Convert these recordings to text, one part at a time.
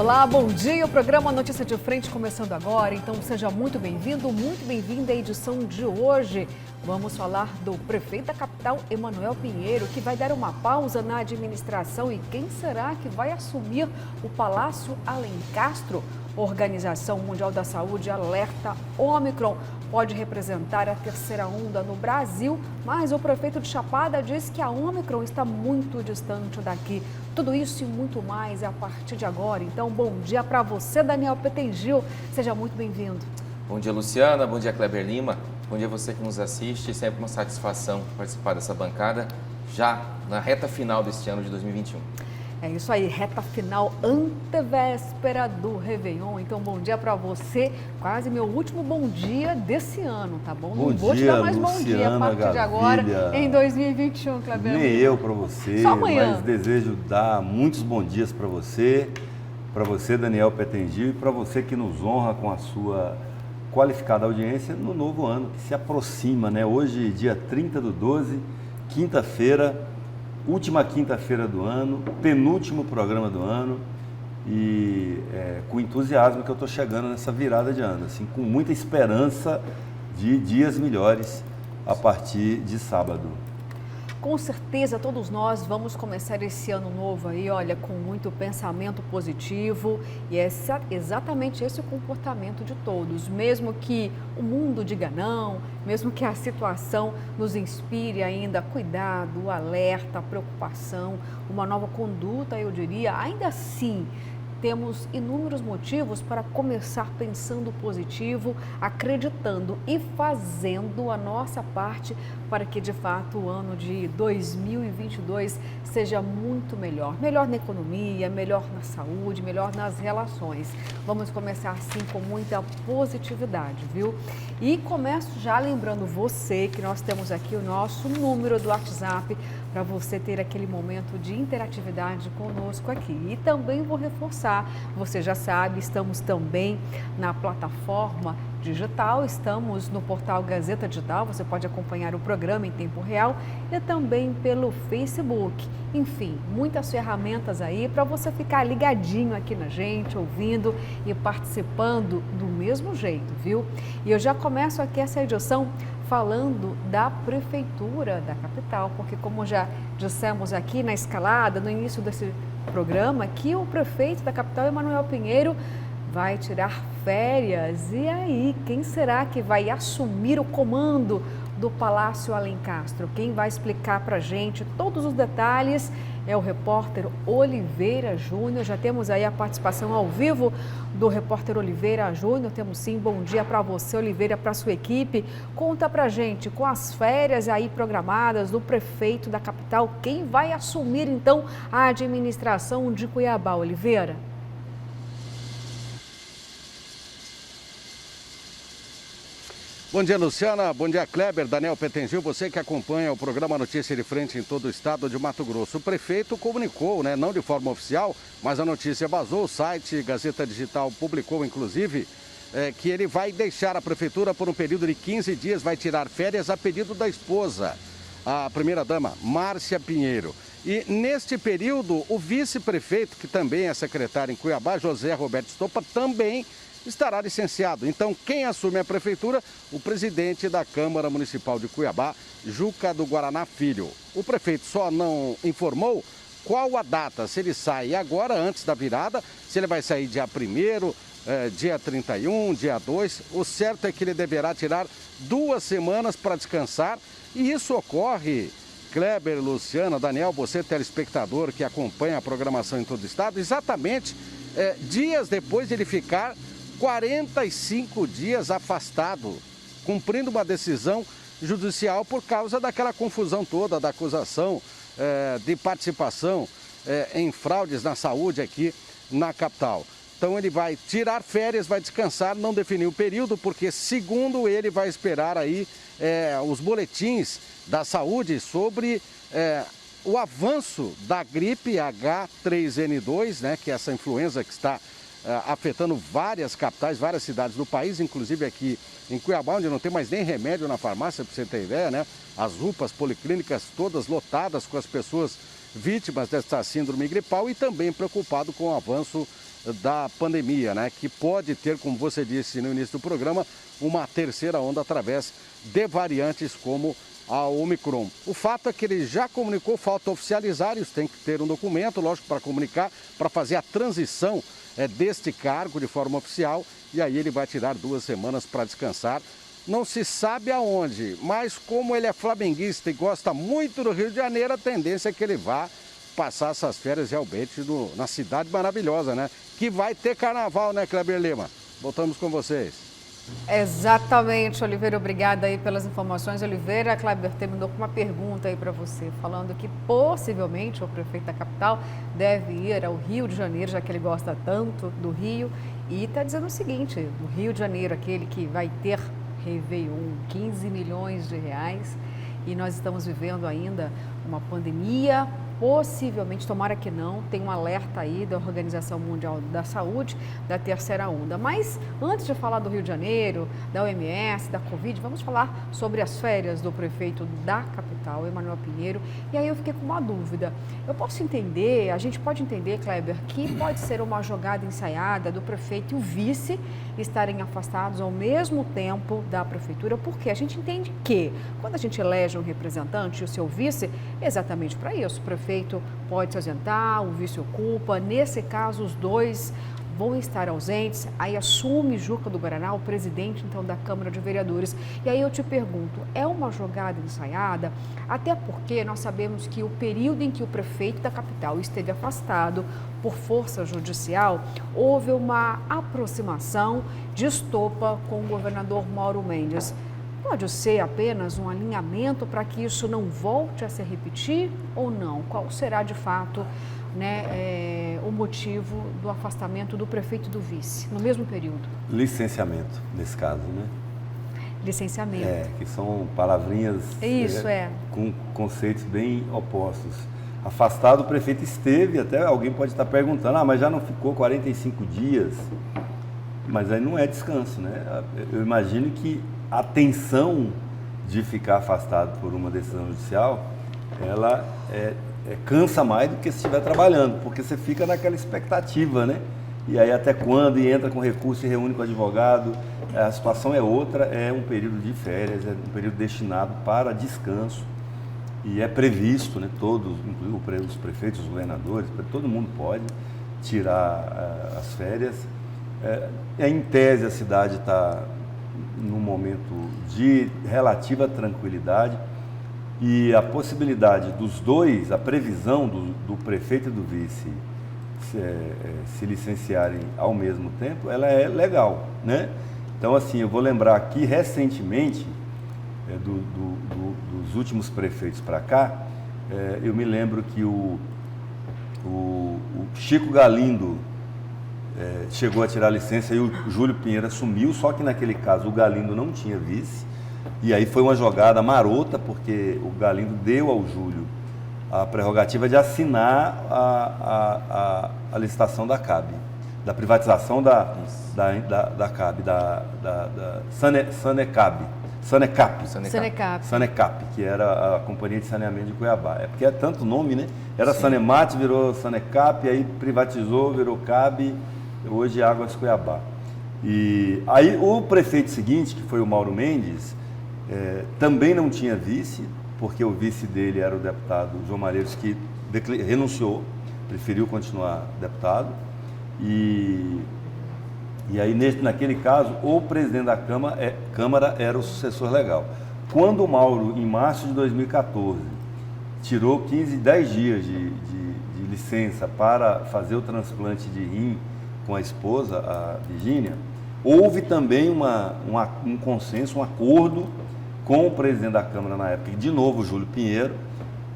Olá, bom dia. O programa Notícia de Frente começando agora, então seja muito bem-vindo, muito bem-vinda à edição de hoje. Vamos falar do prefeito da capital, Emanuel Pinheiro, que vai dar uma pausa na administração. E quem será que vai assumir o Palácio Alencastro? Organização Mundial da Saúde alerta: Ômicron pode representar a terceira onda no Brasil, mas o prefeito de Chapada diz que a Ômicron está muito distante daqui. Tudo isso e muito mais é a partir de agora. Então, bom dia para você, Daniel Petengil. Seja muito bem-vindo. Bom dia, Luciana. Bom dia, Kleber Lima. Bom dia a você que nos assiste. Sempre uma satisfação participar dessa bancada já na reta final deste ano de 2021. É isso aí, reta final, antevéspera do Réveillon. Então, bom dia para você. Quase meu último bom dia desse ano, tá bom? Bom Não vou te dia, dar mais Luciana, bom dia a partir de agora, em 2021, Kleber. Nem eu para você, só amanhã. Mas desejo dar muitos bons dias para você, Daniel Petengil, e para você que nos honra com a sua qualificada audiência no novo ano que se aproxima, né? Hoje, dia 30/12, quinta-feira, última quinta-feira do ano, penúltimo programa do ano, e com entusiasmo que eu estou chegando nessa virada de ano, assim, com muita esperança de dias melhores a partir de sábado. Com certeza, todos nós vamos começar esse ano novo aí, olha, com muito pensamento positivo, e é exatamente esse o comportamento de todos. Mesmo que o mundo diga não, mesmo que a situação nos inspire ainda a cuidado, alerta, preocupação, uma nova conduta, eu diria, ainda assim, temos inúmeros motivos para começar pensando positivo, acreditando e fazendo a nossa parte para que, de fato, o ano de 2022 seja muito melhor. Melhor na economia, melhor na saúde, melhor nas relações. Vamos começar, sim, com muita positividade, viu? E começo já lembrando você que nós temos aqui o nosso número do WhatsApp para você ter aquele momento de interatividade conosco aqui. E também vou reforçar, você já sabe, estamos também na plataforma digital, estamos no portal Gazeta Digital, você pode acompanhar o programa em tempo real e também pelo Facebook. Enfim, muitas ferramentas aí para você ficar ligadinho aqui na gente, ouvindo e participando do mesmo jeito, viu? E eu já começo aqui essa edição falando da Prefeitura da capital, porque como já dissemos aqui na escalada, no início desse programa, que o prefeito da capital, Emanuel Pinheiro, vai tirar férias. E aí, quem será que vai assumir o comando do Palácio Alencastro? Quem vai explicar para a gente todos os detalhes é o repórter Oliveira Júnior. Já temos aí a participação ao vivo do repórter Oliveira Júnior. Temos sim, bom dia para você, Oliveira, para a sua equipe. Conta para a gente, com as férias aí programadas do prefeito da capital, quem vai assumir então a administração de Cuiabá, Oliveira? Bom dia, Luciana. Bom dia, Kleber, Daniel Petengil. Você que acompanha o programa Notícia de Frente em todo o estado de Mato Grosso. O prefeito comunicou, não de forma oficial, mas a notícia vazou. O site Gazeta Digital publicou, inclusive, que ele vai deixar a prefeitura por um período de 15 dias, vai tirar férias a pedido da esposa, a primeira-dama, Márcia Pinheiro. E neste período, o vice-prefeito, que também é secretário em Cuiabá, José Roberto Estopa, também estará licenciado. Então, quem assume a prefeitura? O presidente da Câmara Municipal de Cuiabá, Juca do Guaraná Filho. O prefeito só não informou qual a data, se ele sai agora, antes da virada, se ele vai sair dia 1º, dia 31, dia 2. O certo é que ele deverá tirar 2 semanas para descansar, e isso ocorre, Kleber, Luciana, Daniel, você telespectador que acompanha a programação em todo o estado, exatamente dias depois de ele ficar 45 dias afastado, cumprindo uma decisão judicial por causa daquela confusão toda da acusação de participação em fraudes na saúde aqui na capital. Então ele vai tirar férias, vai descansar, não definiu o período, porque segundo ele vai esperar aí os boletins da saúde sobre o avanço da gripe H3N2, que é essa influenza que está afetando várias capitais, várias cidades do país, inclusive aqui em Cuiabá, onde não tem mais nem remédio na farmácia, para você ter ideia, As UPAs, policlínicas todas lotadas com as pessoas vítimas dessa síndrome gripal, e também preocupado com o avanço da pandemia, né? Que pode ter, como você disse no início do programa, uma terceira onda através de variantes como a Omicron. O fato é que ele já comunicou, falta oficializar, isso tem que ter um documento, lógico, para comunicar, para fazer a transição deste cargo de forma oficial, e aí ele vai tirar 2 semanas para descansar. Não se sabe aonde, mas como ele é flamenguista e gosta muito do Rio de Janeiro, a tendência é que ele vá passar essas férias realmente na cidade maravilhosa, né? Que vai ter carnaval, né, Kleber Lima? Voltamos com vocês. Exatamente, Oliveira, obrigada aí pelas informações. Oliveira, Kleber terminou com uma pergunta aí para você, falando que possivelmente o prefeito da capital deve ir ao Rio de Janeiro, já que ele gosta tanto do Rio, e está dizendo o seguinte, o Rio de Janeiro, aquele que vai ter Réveillon, 15 milhões de reais, e nós estamos vivendo ainda uma pandemia, possivelmente, tomara que não, tem um alerta aí da Organização Mundial da Saúde, da terceira onda. Mas antes de falar do Rio de Janeiro, da OMS, da Covid, vamos falar sobre as férias do prefeito da capital, Emanuel Pinheiro. E aí eu fiquei com uma dúvida. Eu posso entender, a gente pode entender, Kleber, que pode ser uma jogada ensaiada do prefeito e o vice estarem afastados ao mesmo tempo da prefeitura, porque a gente entende que quando a gente elege um representante e o seu vice, é exatamente para isso. O prefeito pode se ausentar, o vice ocupa. Nesse caso, os dois vão estar ausentes. Aí assume Juca do Guaraná, o presidente então da Câmara de Vereadores. E aí eu te pergunto, é uma jogada ensaiada? Até porque nós sabemos que o período em que o prefeito da capital esteve afastado por força judicial, houve uma aproximação de estopa com o governador Mauro Mendes. Pode ser apenas um alinhamento para que isso não volte a se repetir ou não? Qual será de fato, né, o motivo do afastamento do prefeito e do vice no mesmo período? Licenciamento, nesse caso, né? Licenciamento. Que são palavrinhas com conceitos bem opostos. Afastado, o prefeito esteve, até alguém pode estar perguntando, mas já não ficou 45 dias? Mas aí não é descanso, né? Eu imagino que a tensão de ficar afastado por uma decisão judicial, ela cansa mais do que se estiver trabalhando, porque você fica naquela expectativa, né? E aí até quando, e entra com recurso e reúne com o advogado, a situação é outra, é um período de férias, é um período destinado para descanso, e é previsto, né, todos, inclusive os prefeitos, os governadores, todo mundo pode tirar as férias. Em tese, a cidade está num momento de relativa tranquilidade e a possibilidade dos dois, a previsão do prefeito e do vice se licenciarem ao mesmo tempo, ela é legal, né? Então, assim, eu vou lembrar aqui, recentemente, dos últimos prefeitos para cá, eu me lembro que o Chico Galindo chegou a tirar a licença e o Júlio Pinheiro assumiu, só que naquele caso o Galindo não tinha vice, e aí foi uma jogada marota, porque o Galindo deu ao Júlio a prerrogativa de assinar a licitação da CAB, da privatização da CAB, da Sanecap, que era a Companhia de Saneamento de Cuiabá. É porque é tanto nome, né? Era Sim. Sanemate, virou Sanecap, aí privatizou, virou CAB, hoje Águas Cuiabá. E aí o prefeito seguinte, que foi o Mauro Mendes, também não tinha vice, porque o vice dele era o deputado João Malheiros, que renunciou, preferiu continuar deputado. E aí, naquele caso, o presidente da Câmara era o sucessor legal. Quando o Mauro, em março de 2014, tirou 10 dias de licença para fazer o transplante de rim com a esposa, a Virgínia, houve também um consenso, um acordo com o presidente da Câmara na época, de novo, Júlio Pinheiro,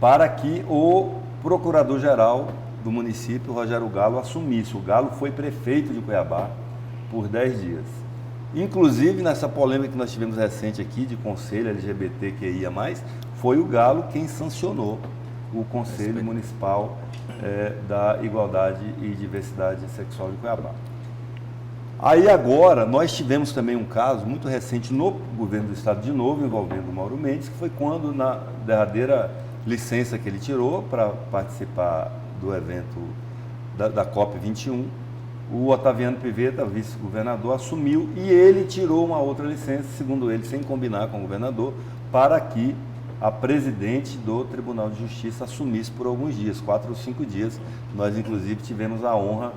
para que o procurador-geral do município, Rogério Galo, assumisse. O Galo foi prefeito de Cuiabá por 10 dias. Inclusive, nessa polêmica que nós tivemos recente aqui, de conselho LGBTQIA+, foi o Galo quem sancionou o Conselho Municipal da Igualdade e Diversidade Sexual de Cuiabá. Aí agora, nós tivemos também um caso muito recente no governo do estado, de novo, envolvendo o Mauro Mendes, que foi quando, na derradeira licença que ele tirou para participar do evento da COP21, o Otaviano Pivetta, vice-governador, assumiu e ele tirou uma outra licença, segundo ele, sem combinar com o governador, para que a presidente do Tribunal de Justiça assumisse por alguns dias, 4 ou 5 dias. Nós, inclusive, tivemos a honra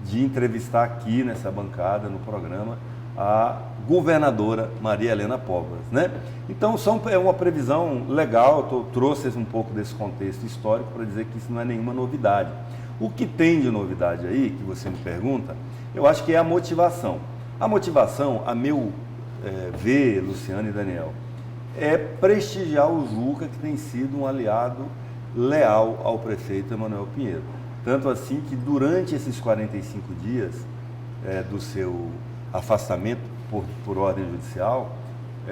de entrevistar aqui nessa bancada, no programa, a governadora Maria Helena Póvoas, né? Então, é uma previsão legal, eu trouxe um pouco desse contexto histórico para dizer que isso não é nenhuma novidade. O que tem de novidade aí, que você me pergunta, eu acho que é a motivação. A motivação, a meu ver, Luciano e Daniel, é prestigiar o Juca, que tem sido um aliado leal ao prefeito Emanuel Pinheiro. Tanto assim que durante esses 45 dias do seu afastamento por ordem judicial,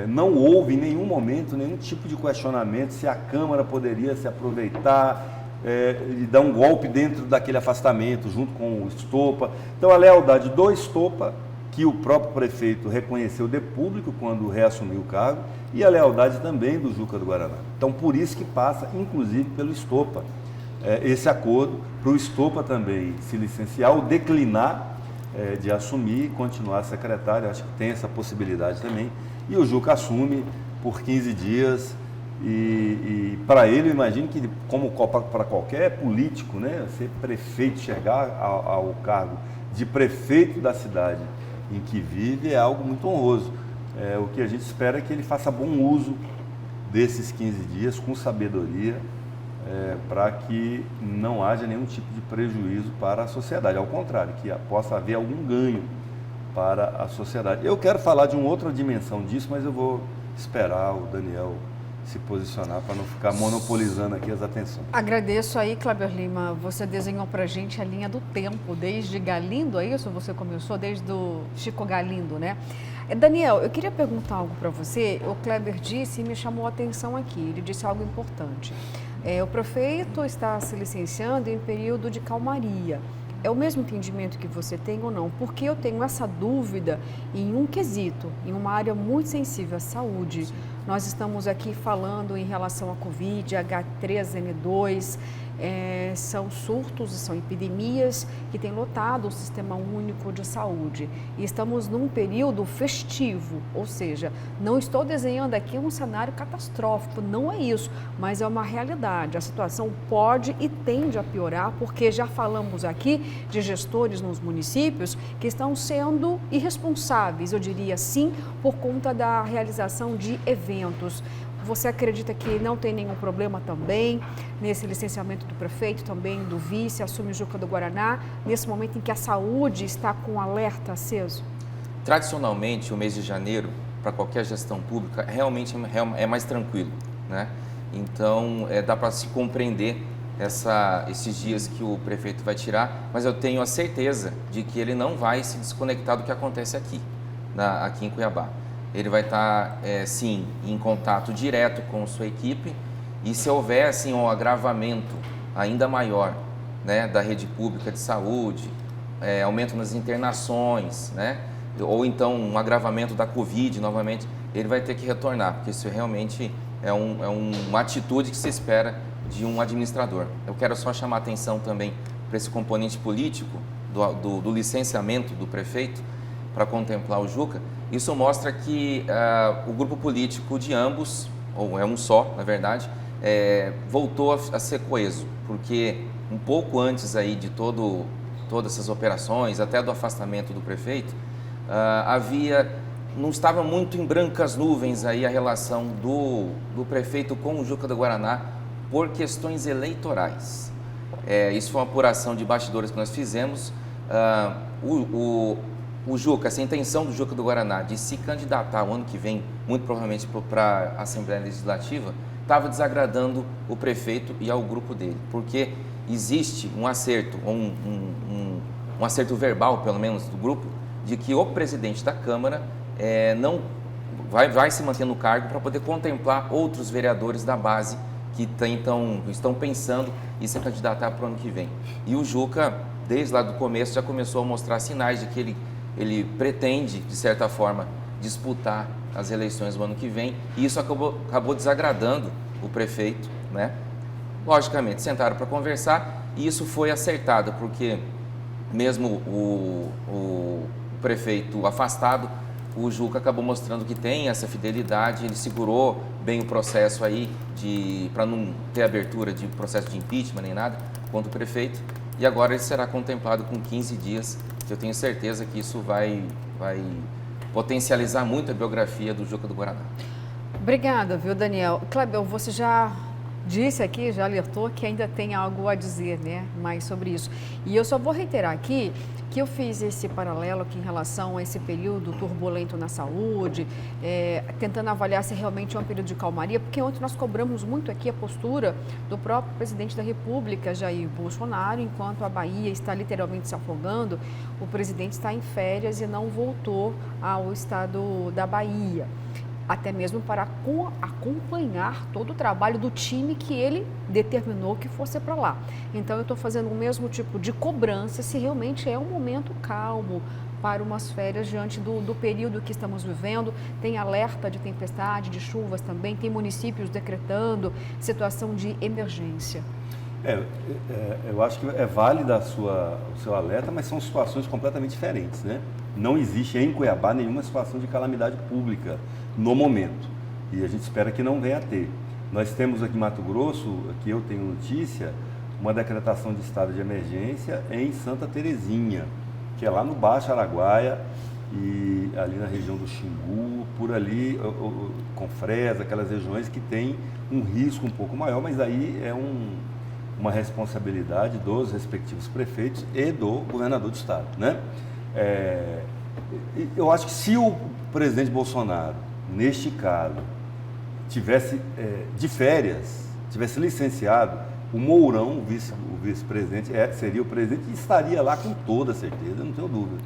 não houve em nenhum momento nenhum tipo de questionamento se a Câmara poderia se aproveitar e dar um golpe dentro daquele afastamento, junto com o Estopa. Então, a lealdade do Estopa, que o próprio prefeito reconheceu de público quando reassumiu o cargo, e a lealdade também do Juca do Guaraná. Então, por isso que passa, inclusive, pelo Estopa, esse acordo, para o Estopa também se licenciar ou declinar de assumir e continuar secretário. Acho que tem essa possibilidade também. E o Juca assume por 15 dias, e para ele, eu imagino que, como para qualquer político, né, ser prefeito, chegar ao cargo de prefeito da cidade em que vive é algo muito honroso. O que a gente espera é que ele faça bom uso desses 15 dias com sabedoria, para que não haja nenhum tipo de prejuízo para a sociedade. Ao contrário, que possa haver algum ganho para a sociedade. Eu quero falar de uma outra dimensão disso, mas eu vou esperar o Daniel se posicionar para não ficar monopolizando aqui as atenções. Agradeço aí, Kleber Lima. Você desenhou para a gente a linha do tempo, desde Galindo, é isso? Você começou desde o Chico Galindo, né? Daniel, eu queria perguntar algo para você. O Kleber disse e me chamou a atenção aqui. Ele disse algo importante. O prefeito está se licenciando em período de calmaria. É o mesmo entendimento que você tem ou não? Porque eu tenho essa dúvida em um quesito, em uma área muito sensível à saúde. Nós estamos aqui falando em relação à Covid, H3N2, são surtos e são epidemias que têm lotado o Sistema Único de Saúde. E estamos num período festivo, ou seja, não estou desenhando aqui um cenário catastrófico, não é isso, mas é uma realidade. A situação pode e tende a piorar, porque já falamos aqui de gestores nos municípios que estão sendo irresponsáveis, eu diria assim, por conta da realização de eventos. Você acredita que não tem nenhum problema também nesse licenciamento do prefeito, também do vice, assume o Juca do Guaraná, nesse momento em que a saúde está com um alerta aceso? Tradicionalmente, o mês de janeiro, para qualquer gestão pública, realmente é mais tranquilo, né? Então, dá para se compreender esses dias que o prefeito vai tirar, mas eu tenho a certeza de que ele não vai se desconectar do que acontece aqui em Cuiabá. Ele vai estar, sim, em contato direto com sua equipe, e se houver, assim, um agravamento ainda maior, né, da rede pública de saúde, aumento nas internações, né, ou então um agravamento da Covid novamente, ele vai ter que retornar, porque isso realmente é uma atitude que se espera de um administrador. Eu quero só chamar a atenção também para esse componente político do licenciamento do prefeito para contemplar o Juca. Isso mostra que o grupo político de ambos, ou é um só, na verdade, voltou a ser coeso, porque um pouco antes aí de todas essas operações, até do afastamento do prefeito, não estava muito em brancas nuvens aí a relação do prefeito com o Juca do Guaraná por questões eleitorais. Isso foi uma apuração de bastidores que nós fizemos. O Juca, essa intenção do Juca do Guaraná de se candidatar o ano que vem, muito provavelmente para a Assembleia Legislativa, estava desagradando o prefeito e ao grupo dele, porque existe um acerto, um acerto verbal, pelo menos, do grupo, de que o presidente da Câmara não vai se manter no cargo para poder contemplar outros vereadores da base que estão pensando em se candidatar para o ano que vem. E o Juca, desde lá do começo, já começou a mostrar sinais de que ele pretende, de certa forma, disputar as eleições do ano que vem, e isso acabou desagradando o prefeito, né? Logicamente, sentaram para conversar e isso foi acertado, porque mesmo o prefeito afastado, o Juca acabou mostrando que tem essa fidelidade, ele segurou bem o processo aí para não ter abertura de processo de impeachment nem nada contra o prefeito, e agora ele será contemplado com 15 dias, que eu tenho certeza que isso vai potencializar muito a biografia do Juca do Guaraná. Obrigada, viu, Daniel? Kleber, você já disse aqui, já alertou que ainda tem algo a dizer, né, mais sobre isso. E eu só vou reiterar aqui que eu fiz esse paralelo aqui em relação a esse período turbulento na saúde, tentando avaliar se realmente é um período de calmaria, porque ontem nós cobramos muito aqui a postura do próprio presidente da República, Jair Bolsonaro, enquanto a Bahia está literalmente se afogando, o presidente está em férias e não voltou ao estado da Bahia, até mesmo para acompanhar todo o trabalho do time que ele determinou que fosse para lá. Então, eu estou fazendo o mesmo tipo de cobrança se realmente é um momento calmo para umas férias diante do período que estamos vivendo. Tem alerta de tempestade, de chuvas também, tem municípios decretando situação de emergência. Eu acho que é válida o seu alerta, mas são situações completamente diferentes, né? Não existe em Cuiabá nenhuma situação de calamidade pública no momento, e a gente espera que não venha a ter. Nós temos aqui em Mato Grosso, aqui eu tenho notícia, uma decretação de estado de emergência em Santa Terezinha, que é lá no Baixo Araguaia, e ali na região do Xingu, por ali, Confresa, aquelas regiões que tem um risco um pouco maior, mas aí é uma responsabilidade dos respectivos prefeitos e do governador do estado, né? Eu acho que se o presidente Bolsonaro, neste caso, tivesse de férias, tivesse licenciado, o Mourão, o vice-presidente, seria o presidente e estaria lá com toda certeza, não tenho dúvida.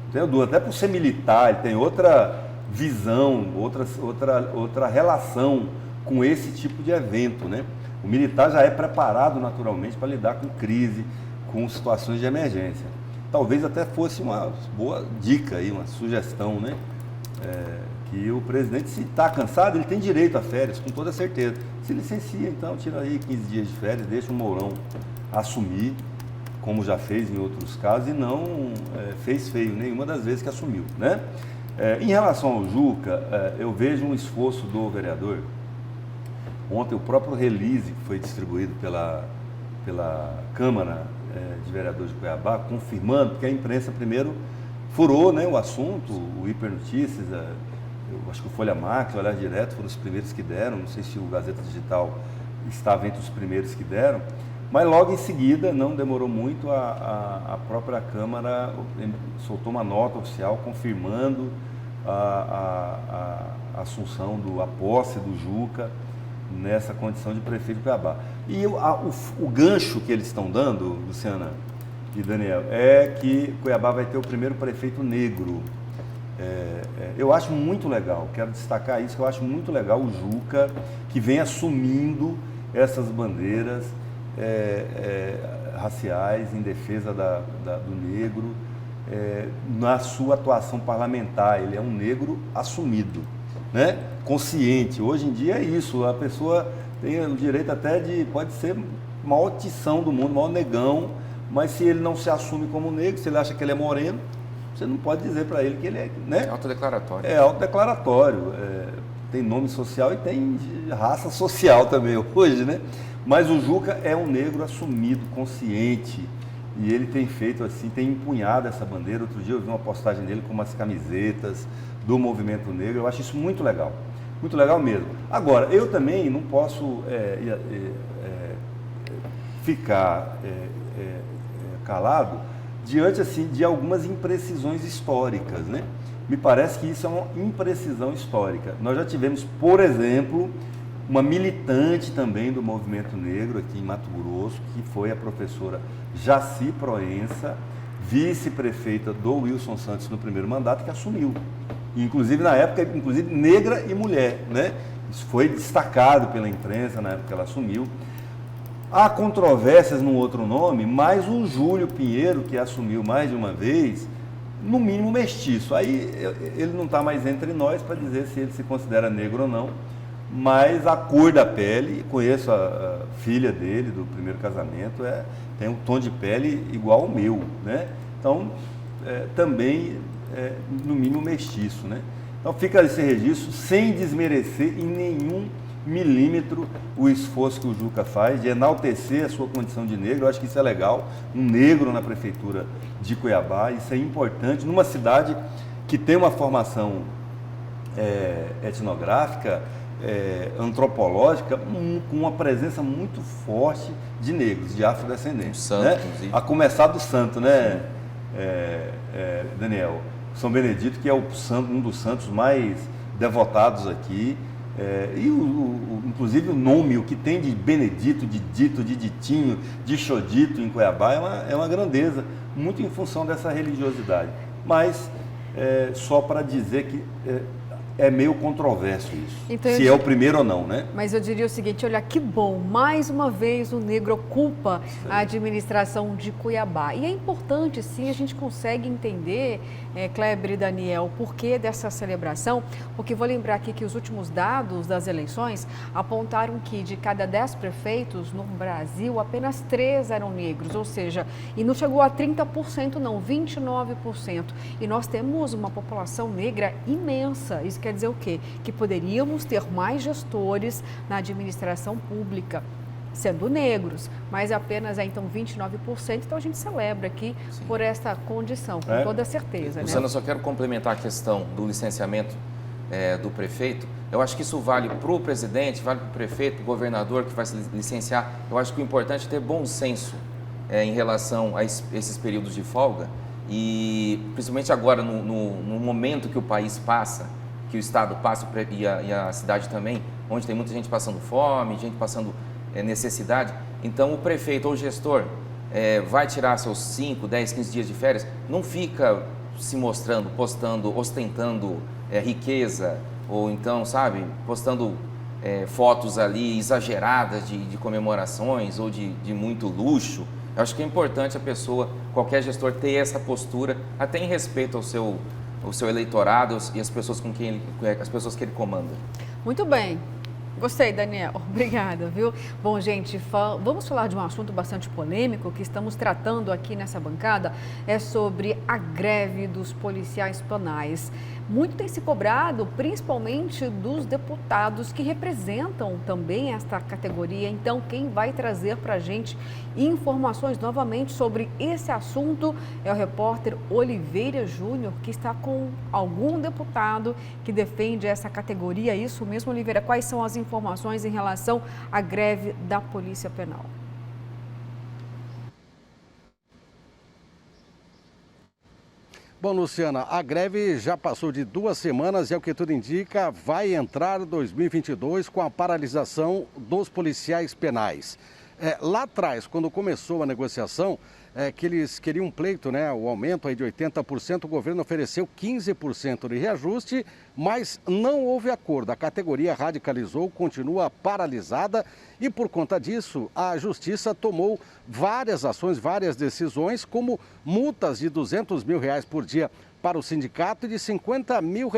Não tenho dúvida. Até por ser militar, ele tem outra visão, outra relação com esse tipo de evento, né? O militar já é preparado naturalmente para lidar com crise, com situações de emergência. Talvez até fosse uma boa dica aí, uma sugestão, né? Que o presidente, se está cansado, ele tem direito a férias, com toda certeza. Se licencia, então, tira aí 15 dias de férias, deixa o Mourão assumir, como já fez em outros casos, e não fez feio nenhuma das vezes que assumiu, né? Em relação ao Juca, eu vejo um esforço do vereador. Ontem, o próprio release que foi distribuído pela Câmara de Vereadores de Cuiabá, confirmando, porque a imprensa primeiro furou, né, o assunto, o Hipernotícias, eu acho que o Folha Max, o Olhar Direto foram os primeiros que deram, não sei se o Gazeta Digital estava entre os primeiros que deram, mas logo em seguida, não demorou muito, a própria Câmara soltou uma nota oficial confirmando a assunção a posse do Juca nessa condição de prefeito de Cuiabá. E o gancho que eles estão dando, Luciana e Daniel, é que Cuiabá vai ter o primeiro prefeito negro. Eu acho muito legal, quero destacar isso, que eu acho muito legal o Juca, que vem assumindo essas bandeiras raciais em defesa do negro, na sua atuação parlamentar. Ele é um negro assumido, né? Consciente. Hoje em dia é isso, a pessoa tem o direito até pode ser a maior tição do mundo, o maior negão, mas se ele não se assume como negro, se ele acha que ele é moreno, você não pode dizer para ele que ele é, né? É autodeclaratório. É autodeclaratório. Tem nome social e tem raça social também hoje, né? Mas o Juca é um negro assumido, consciente, e ele tem feito assim, tem empunhado essa bandeira. Outro dia eu vi uma postagem dele com umas camisetas do movimento negro. Eu acho isso muito legal mesmo. Agora, eu também não posso ficar calado diante assim, de algumas imprecisões históricas, né? Me parece que isso é uma imprecisão histórica. Nós já tivemos, por exemplo, uma militante também do movimento negro aqui em Mato Grosso, que foi a professora Jaci Proença, vice-prefeita do Wilson Santos no primeiro mandato, que assumiu. Inclusive, na época, negra e mulher, né? Isso foi destacado pela imprensa na época que ela assumiu. Há controvérsias no outro nome, mas o Júlio Pinheiro, que assumiu mais de uma vez, no mínimo mestiço. Aí ele não está mais entre nós para dizer se ele se considera negro ou não, mas a cor da pele, conheço a filha dele do primeiro casamento, tem um tom de pele igual ao meu, né? Então, também, no mínimo, mestiço, né? Então, fica esse registro sem desmerecer em nenhum milímetro o esforço que o Juca faz de enaltecer a sua condição de negro. Eu acho que isso é legal, um negro na prefeitura de Cuiabá, isso é importante, numa cidade que tem uma formação etnográfica, antropológica, com uma presença muito forte de negros, de afrodescendentes. Santo, né? inclusive. A começar do santo, né, Daniel? São Benedito, que é um dos santos mais devotados aqui. Inclusive o nome, o que tem de Benedito, de Dito, de Ditinho, de Xodito em Cuiabá é uma grandeza, muito em função dessa religiosidade. Mas só para dizer que é meio controverso isso, então, se é o primeiro ou não, né? Mas eu diria o seguinte, olha, que bom, mais uma vez o negro ocupa a administração de Cuiabá. E é importante, sim, a gente consegue entender, Kleber e Daniel, o porquê dessa celebração, porque vou lembrar aqui que os últimos dados das eleições apontaram que de cada 10 prefeitos no Brasil, apenas 3 eram negros, ou seja, e não chegou a 30% não, 29%. E nós temos uma população negra imensa. Isso quer dizer o quê? Que poderíamos ter mais gestores na administração pública, sendo negros, mas apenas então 29%. Então a gente celebra aqui Sim. por esta condição, com toda certeza. Luciana, né? eu só quero complementar a questão do licenciamento do prefeito. Eu acho que isso vale para o presidente, vale para o prefeito, para o governador que vai se licenciar. Eu acho que o importante é ter bom senso em relação a esses períodos de folga e principalmente agora no momento que o país passa, que o Estado passa e a cidade também, onde tem muita gente passando fome, gente passando necessidade. Então, o prefeito ou o gestor vai tirar seus 5, 10, 15 dias de férias, não fica se mostrando, postando, ostentando riqueza, ou então, sabe, postando fotos ali exageradas de comemorações ou de muito luxo. Eu acho que é importante a pessoa, qualquer gestor, ter essa postura, até em respeito ao seu eleitorado e as pessoas que ele comanda. Muito bem. Gostei, Daniel. Obrigada, viu? Bom, gente, vamos falar de um assunto bastante polêmico que estamos tratando aqui nessa bancada, é sobre a greve dos policiais penais. Muito tem se cobrado, principalmente dos deputados que representam também esta categoria. Então, quem vai trazer para a gente informações novamente sobre esse assunto é o repórter Oliveira Júnior, que está com algum deputado que defende essa categoria. Isso mesmo, Oliveira, quais são as informações em relação à greve da Polícia Penal? Bom, Luciana, a greve já passou de 2 semanas e, ao que tudo indica, vai entrar 2022 com a paralisação dos policiais penais. Lá atrás, quando começou a negociação, que eles queriam um pleito, né, o aumento aí de 80%, o governo ofereceu 15% de reajuste, mas não houve acordo. A categoria radicalizou, continua paralisada e, por conta disso, a Justiça tomou várias ações, várias decisões, como multas de R$200 mil por dia para o sindicato e de R$50 mil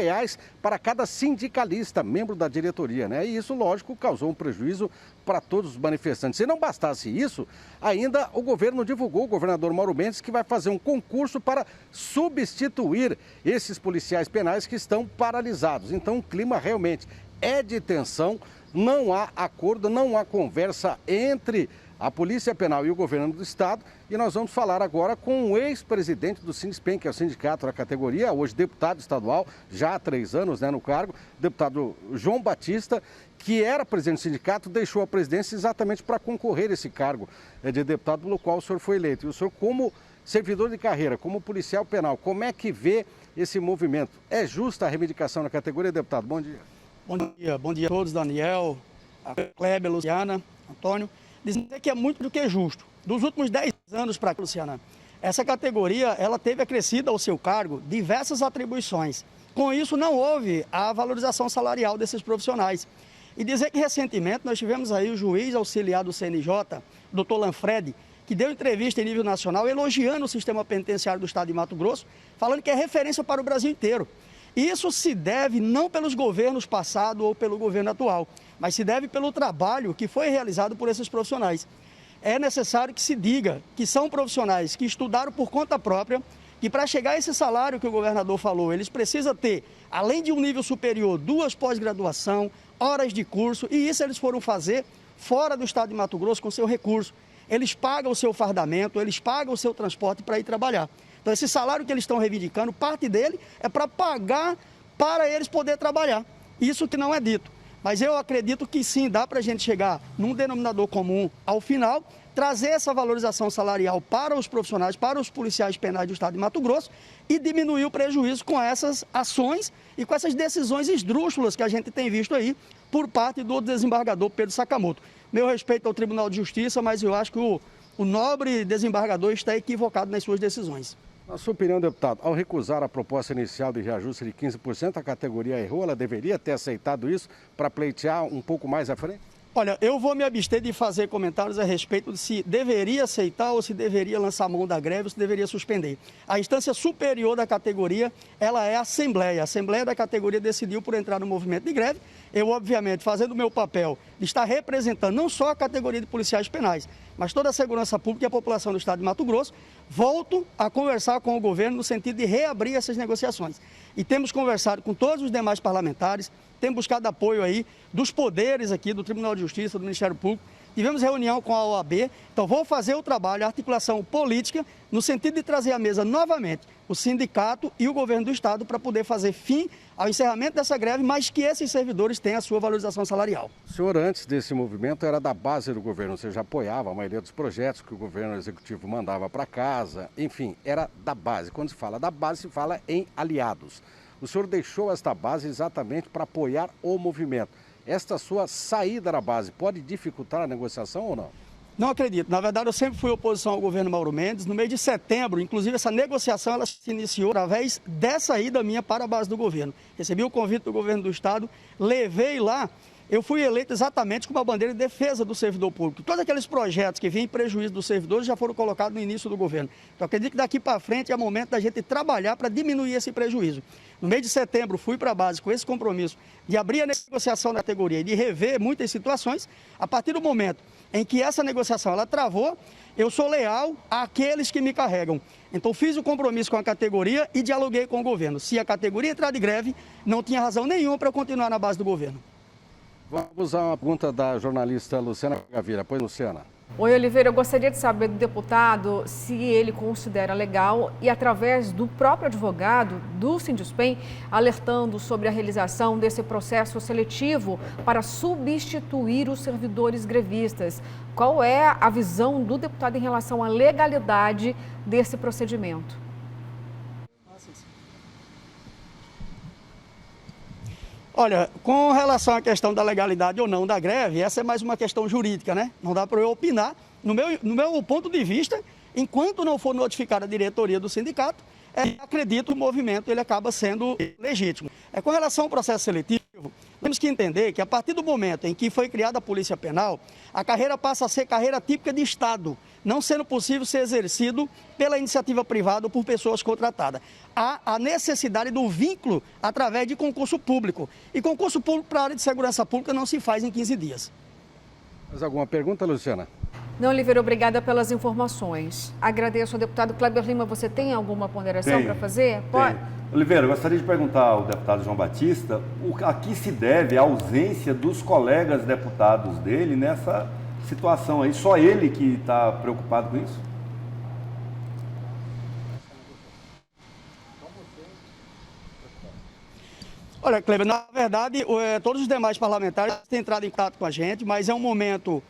para cada sindicalista, membro da diretoria, né? E isso, lógico, causou um prejuízo para todos os manifestantes. Se não bastasse isso, ainda o governo divulgou, o governador Mauro Mendes, que vai fazer um concurso para substituir esses policiais penais que estão paralisados. Então, o clima realmente é de tensão, não há acordo, não há conversa entre a Polícia Penal e o governo do Estado. E nós vamos falar agora com o ex-presidente do Sindispen, que é o sindicato da categoria, hoje deputado estadual, já há 3 anos, né, no cargo, deputado João Batista, que era presidente do sindicato, deixou a presidência exatamente para concorrer a esse cargo de deputado, pelo qual o senhor foi eleito. E o senhor, como servidor de carreira, como policial penal, como é que vê esse movimento? É justa a reivindicação na categoria, deputado? Bom dia. Bom dia a todos, Daniel, a Kleber, a Luciana, Antônio. Dizer que é muito do que justo. Dos últimos 10 anos para cá, Luciana, essa categoria ela teve acrescido ao seu cargo diversas atribuições. Com isso, não houve a valorização salarial desses profissionais. E dizer que recentemente nós tivemos aí o juiz auxiliar do CNJ, Dr. Lanfredi, que deu entrevista em nível nacional elogiando o sistema penitenciário do estado de Mato Grosso, falando que é referência para o Brasil inteiro. E isso se deve não pelos governos passados ou pelo governo atual, mas se deve pelo trabalho que foi realizado por esses profissionais. é necessário que se diga que são profissionais que estudaram por conta própria, que para chegar a esse salário que o governador falou, eles precisam ter, além de um nível superior, 2 pós-graduação, horas de curso, e isso eles foram fazer fora do estado de Mato Grosso com seu recurso. Eles pagam o seu fardamento, eles pagam o seu transporte para ir trabalhar. Então, esse salário que eles estão reivindicando, parte dele é para pagar para eles poderem trabalhar. Isso que não é dito. Mas eu acredito que sim, dá para a gente chegar num denominador comum ao final, trazer essa valorização salarial para os profissionais, para os policiais penais do estado de Mato Grosso e diminuir o prejuízo com essas ações e com essas decisões esdrúxulas que a gente tem visto aí por parte do desembargador Pedro Sakamoto. Meu respeito ao Tribunal de Justiça, mas eu acho que o nobre desembargador está equivocado nas suas decisões. Na sua opinião, deputado, ao recusar a proposta inicial de reajuste de 15%, a categoria errou, ela deveria ter aceitado isso para pleitear um pouco mais à frente? Olha, eu vou me abster de fazer comentários a respeito de se deveria aceitar ou se deveria lançar mão da greve ou se deveria suspender. A instância superior da categoria, ela é a Assembleia. A Assembleia da categoria decidiu por entrar no movimento de greve. Eu, obviamente, fazendo o meu papel de estar representando não só a categoria de policiais penais, mas toda a segurança pública e a população do estado de Mato Grosso, volto a conversar com o governo no sentido de reabrir essas negociações. E temos conversado com todos os demais parlamentares, temos buscado apoio aí dos poderes aqui, do Tribunal de Justiça, do Ministério Público. Tivemos reunião com a OAB, então vou fazer o trabalho, a articulação política, no sentido de trazer à mesa novamente o sindicato e o governo do estado para poder fazer fim ao encerramento dessa greve, mas que esses servidores tenham a sua valorização salarial. O senhor, antes desse movimento, era da base do governo, você já apoiava a maioria dos projetos que o governo executivo mandava para casa, enfim, era da base. Quando se fala da base, se fala em aliados. O senhor deixou esta base exatamente para apoiar o movimento. Esta sua saída da base pode dificultar a negociação ou não? Não acredito. Na verdade, eu sempre fui oposição ao governo Mauro Mendes. No mês de setembro, inclusive, essa negociação ela se iniciou através dessa ida minha para a base do governo. Recebi o convite do governo do estado, levei lá. Eu fui eleito exatamente com uma bandeira de defesa do servidor público. Todos aqueles projetos que vêm em prejuízo dos servidores já foram colocados no início do governo. Então, acredito que daqui para frente é momento da gente trabalhar para diminuir esse prejuízo. No mês de setembro, fui para a base com esse compromisso de abrir a negociação da categoria e de rever muitas situações. A partir do momento em que essa negociação ela travou, eu sou leal àqueles que me carregam. Então, fiz o compromisso com a categoria e dialoguei com o governo. Se a categoria entrar de greve, não tinha razão nenhuma para eu continuar na base do governo. Vamos a uma pergunta da jornalista Luciana Gavira. Pois, Luciana. Oi, Oliveira, eu gostaria de saber do deputado se ele considera legal e, através do próprio advogado do Sinduspen, alertando sobre a realização desse processo seletivo para substituir os servidores grevistas. Qual é a visão do deputado em relação à legalidade desse procedimento? Olha, com relação à questão da legalidade ou não da greve, essa é mais uma questão jurídica, né? Não dá para eu opinar. No meu ponto de vista, enquanto não for notificada a diretoria do sindicato, acredito que o movimento ele acaba sendo legítimo. Com relação ao processo seletivo, temos que entender que a partir do momento em que foi criada a Polícia Penal, a carreira passa a ser carreira típica de Estado, não sendo possível ser exercido pela iniciativa privada ou por pessoas contratadas. Há a necessidade do vínculo através de concurso público. E concurso público para a área de segurança pública não se faz em 15 dias. Mais alguma pergunta, Luciana? Não, Oliveira, obrigada pelas informações. Agradeço ao deputado Kleber Lima. Você tem alguma ponderação para fazer? Pode. Oliveira, eu gostaria de perguntar ao deputado João Batista a que se deve a ausência dos colegas deputados dele nessa situação aí. Só ele que está preocupado com isso? Olha, Kleber, na verdade, todos os demais parlamentares têm entrado em contato com a gente, mas é um momento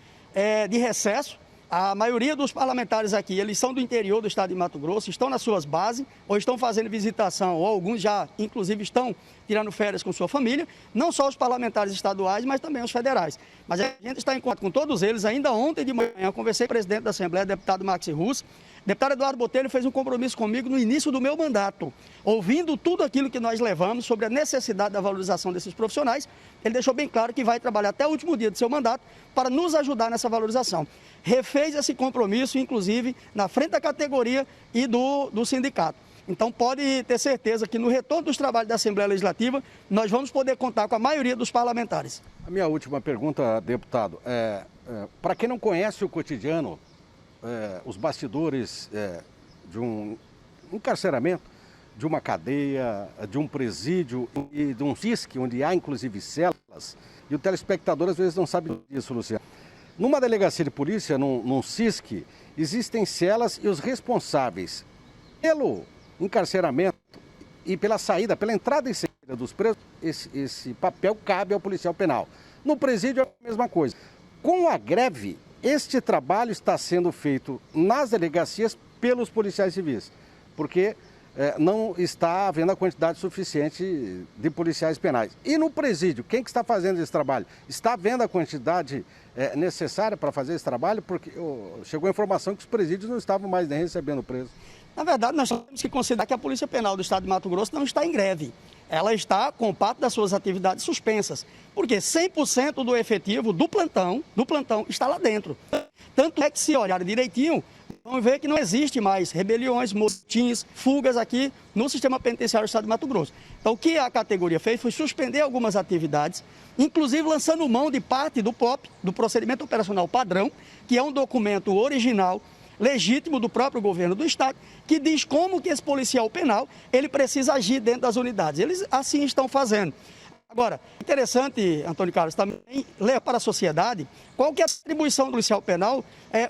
de recesso. A maioria dos parlamentares aqui, eles são do interior do estado de Mato Grosso, estão nas suas bases, ou estão fazendo visitação, ou alguns já, inclusive, estão tirando férias com sua família, não só os parlamentares estaduais, mas também os federais. Mas a gente está em contato com todos eles. Ainda ontem de manhã, eu conversei com o presidente da Assembleia, deputado Maxi Russo. O deputado Eduardo Botelho fez um compromisso comigo no início do meu mandato, ouvindo tudo aquilo que nós levamos sobre a necessidade da valorização desses profissionais. Ele deixou bem claro que vai trabalhar até o último dia do seu mandato para nos ajudar nessa valorização. Refez esse compromisso, inclusive, na frente da categoria e do sindicato. Então, pode ter certeza que no retorno dos trabalhos da Assembleia Legislativa, nós vamos poder contar com a maioria dos parlamentares. A minha última pergunta, deputado, Para quem não conhece o cotidiano, os bastidores de um encarceramento, de uma cadeia, de um presídio e de um CISC, onde há inclusive celas, e o telespectador às vezes não sabe disso, Luciano. Numa delegacia de polícia, num CISC, existem celas e os responsáveis pelo encarceramento e pela saída, pela entrada e saída dos presos, esse papel cabe ao policial penal. No presídio é a mesma coisa. Com a greve, este trabalho está sendo feito nas delegacias pelos policiais civis, porque não está havendo a quantidade suficiente de policiais penais. E no presídio, quem que está fazendo esse trabalho? Está havendo a quantidade necessária para fazer esse trabalho? Porque chegou a informação que os presídios não estavam mais nem recebendo presos. Na verdade, nós temos que considerar que a Polícia Penal do Estado de Mato Grosso não está em greve. Ela está com parte das suas atividades suspensas, porque 100% do efetivo do plantão está lá dentro. Tanto é que, se olharem direitinho, vão ver que não existe mais rebeliões, motins, fugas aqui no sistema penitenciário do Estado de Mato Grosso. Então, o que a categoria fez foi suspender algumas atividades, inclusive lançando mão de parte do POP, do Procedimento Operacional Padrão, que é um documento original, legítimo do próprio governo do Estado, que diz como que esse policial penal ele precisa agir dentro das unidades. Eles assim estão fazendo. Agora, interessante, Antônio Carlos, também ler para a sociedade qual que é a atribuição do policial penal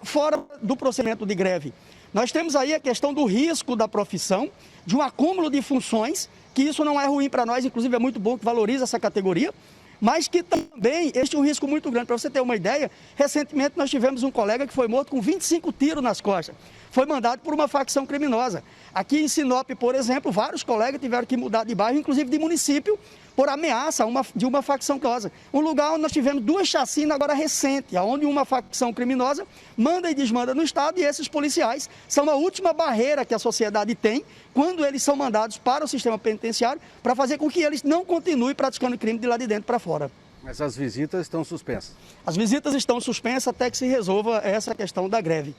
fora do procedimento de greve. Nós temos aí a questão do risco da profissão, de um acúmulo de funções, que isso não é ruim para nós, inclusive é muito bom que valoriza essa categoria, mas que também existe um risco muito grande. Para você ter uma ideia, recentemente nós tivemos um colega que foi morto com 25 tiros nas costas. Foi mandado por uma facção criminosa. Aqui em Sinop, por exemplo, vários colegas tiveram que mudar de bairro, inclusive de município, por ameaça de uma facção criminosa. Um lugar onde nós tivemos 2 chacinas agora recentes, onde uma facção criminosa manda e desmanda no Estado, e esses policiais são a última barreira que a sociedade tem quando eles são mandados para o sistema penitenciário para fazer com que eles não continuem praticando crime de lá de dentro para fora. Mas as visitas estão suspensas? As visitas estão suspensas até que se resolva essa questão da greve.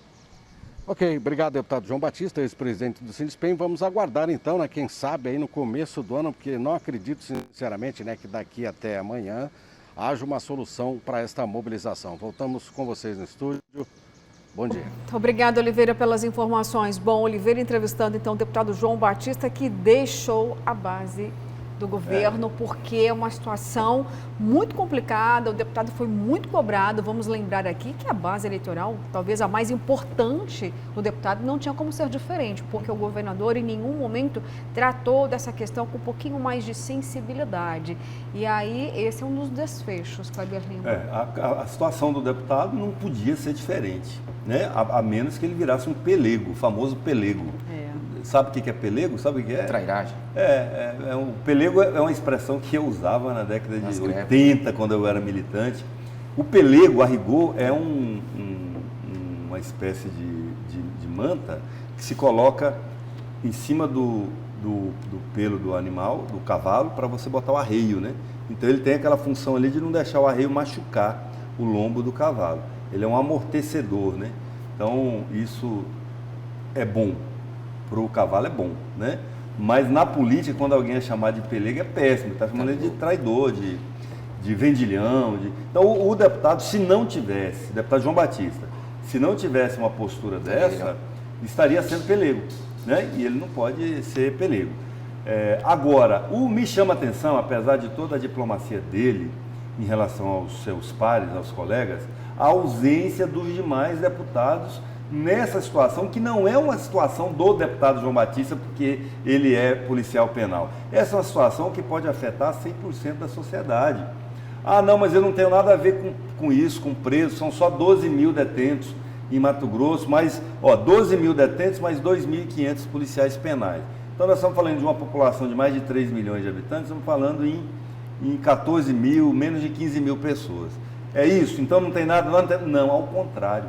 Ok, obrigado, deputado João Batista, ex-presidente do Sindipem. Vamos aguardar então, quem sabe aí no começo do ano, porque não acredito sinceramente, que daqui até amanhã haja uma solução para esta mobilização. Voltamos com vocês no estúdio. Bom dia. Obrigada, Oliveira, pelas informações. Bom, Oliveira entrevistando então o deputado João Batista, que deixou a base do governo, porque é uma situação muito complicada, o deputado foi muito cobrado. Vamos lembrar aqui que a base eleitoral, talvez a mais importante do deputado, não tinha como ser diferente, porque o governador em nenhum momento tratou dessa questão com um pouquinho mais de sensibilidade. E aí, esse é um dos desfechos, Kleber Lima. A situação do deputado não podia ser diferente, a menos que ele virasse um pelego, o famoso pelego. Sabe o que é pelego? Sabe o que é? Trairagem. O pelego é uma expressão que eu usava na década de 80, quando eu era militante. O pelego, a rigor, é uma espécie de manta que se coloca em cima do pelo do animal, do cavalo, para você botar o arreio, Então ele tem aquela função ali de não deixar o arreio machucar o lombo do cavalo. Ele é um amortecedor, Então isso é bom. Para o cavalo é bom, Mas na política, quando alguém é chamado de pelego, é péssimo. Está chamando ele de traidor, de vendilhão. Então, o deputado, se não tivesse, o deputado João Batista, se não tivesse uma postura dessa, estaria sendo pelego, E ele não pode ser pelego. Agora, me chama a atenção, apesar de toda a diplomacia dele em relação aos seus pares, aos colegas, a ausência dos demais deputados nessa situação, que não é uma situação do deputado João Batista, porque ele é policial penal. Essa é uma situação que pode afetar 100% da sociedade. Não, mas eu não tenho nada a ver com isso, com presos, são só 12 mil detentos em Mato Grosso, mas 12 mil detentos, mais 2.500 policiais penais. Então nós estamos falando de uma população de mais de 3 milhões de habitantes, estamos falando em 14 mil, menos de 15 mil pessoas. É isso? Então não tem nada? Não, ao contrário.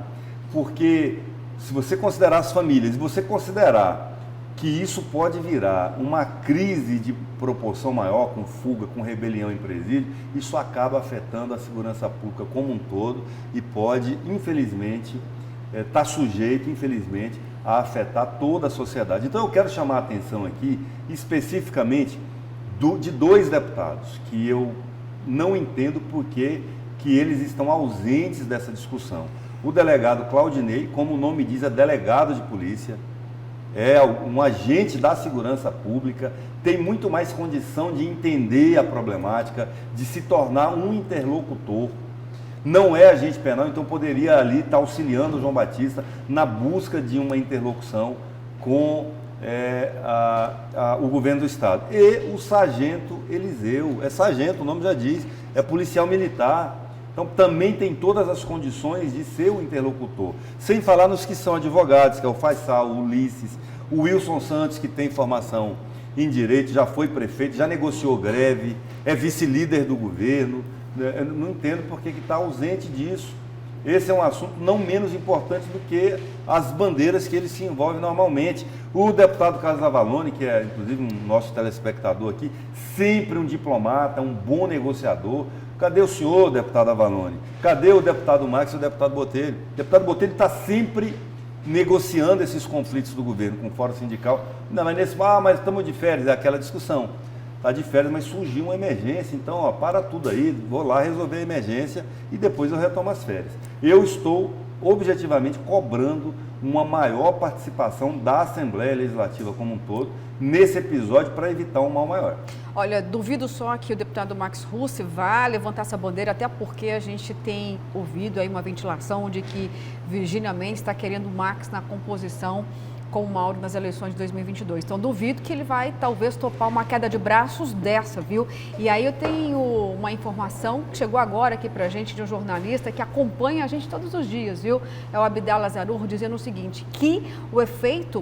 Porque se você considerar as famílias, se você considerar que isso pode virar uma crise de proporção maior, com fuga, com rebelião em presídio, isso acaba afetando a segurança pública como um todo e pode, infelizmente, estar sujeito, infelizmente, a afetar toda a sociedade. Então eu quero chamar a atenção aqui, especificamente, de 2 deputados, que eu não entendo porque que eles estão ausentes dessa discussão. O delegado Claudinei, como o nome diz, é delegado de polícia, é um agente da segurança pública, tem muito mais condição de entender a problemática, de se tornar um interlocutor. Não é agente penal, então poderia ali estar auxiliando o João Batista na busca de uma interlocução com o governo do Estado. E o sargento Eliseu, é sargento, o nome já diz, é policial militar. Então também tem todas as condições de ser o interlocutor. Sem falar nos que são advogados, que é o Faisal, o Ulisses, o Wilson Santos, que tem formação em direito, já foi prefeito, já negociou greve, é vice-líder do governo. Eu não entendo por que está ausente disso. Esse é um assunto não menos importante do que as bandeiras que ele se envolve normalmente. O deputado Carlos Avalone, que é inclusive um nosso telespectador aqui, sempre um diplomata, um bom negociador. Cadê o senhor, deputado Avalone? Cadê o deputado Max e o deputado Botelho? O deputado Botelho está sempre negociando esses conflitos do governo com o Fórum Sindical. Não, mas mas estamos de férias, é aquela discussão. Está de férias, mas surgiu uma emergência, então para tudo aí, vou lá resolver a emergência e depois eu retomo as férias. Eu estou objetivamente cobrando uma maior participação da Assembleia Legislativa como um todo nesse episódio para evitar um mal maior. Olha, duvido só que o deputado Max Russi vá levantar essa bandeira, até porque a gente tem ouvido aí uma ventilação de que Virgínia Mendes está querendo o Max na composição com o Mauro nas eleições de 2022. Então, duvido que ele vai, talvez, topar uma queda de braços dessa, viu? E aí eu tenho uma informação que chegou agora aqui pra gente de um jornalista que acompanha a gente todos os dias, viu? É o Abdal Lazarur dizendo o seguinte, que o efeito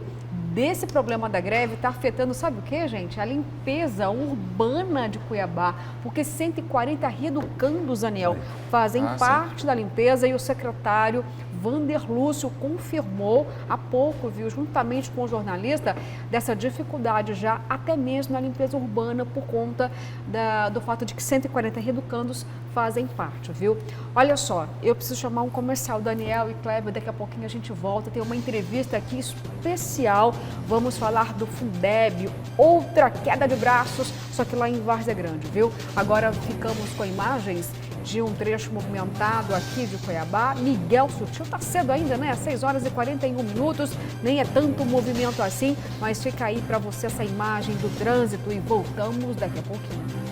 desse problema da greve está afetando, sabe o que, gente? A limpeza urbana de Cuiabá, porque 140 reeducandos, Daniel, fazem parte da limpeza e o secretário Vander Lúcio confirmou há pouco, viu, juntamente com o jornalista, dessa dificuldade já até mesmo na limpeza urbana por conta do fato de que 140 reeducandos fazem parte, viu? Olha só, eu preciso chamar um comercial, Daniel e Kleber, daqui a pouquinho a gente volta, tem uma entrevista aqui especial, vamos falar do Fundeb, outra queda de braços, só que lá em Várzea Grande, viu? Agora ficamos com imagens de um trecho movimentado aqui de Cuiabá. Miguel Sutil, tá cedo ainda, né? 6h41, nem é tanto movimento assim, mas fica aí para você essa imagem do trânsito e voltamos daqui a pouquinho.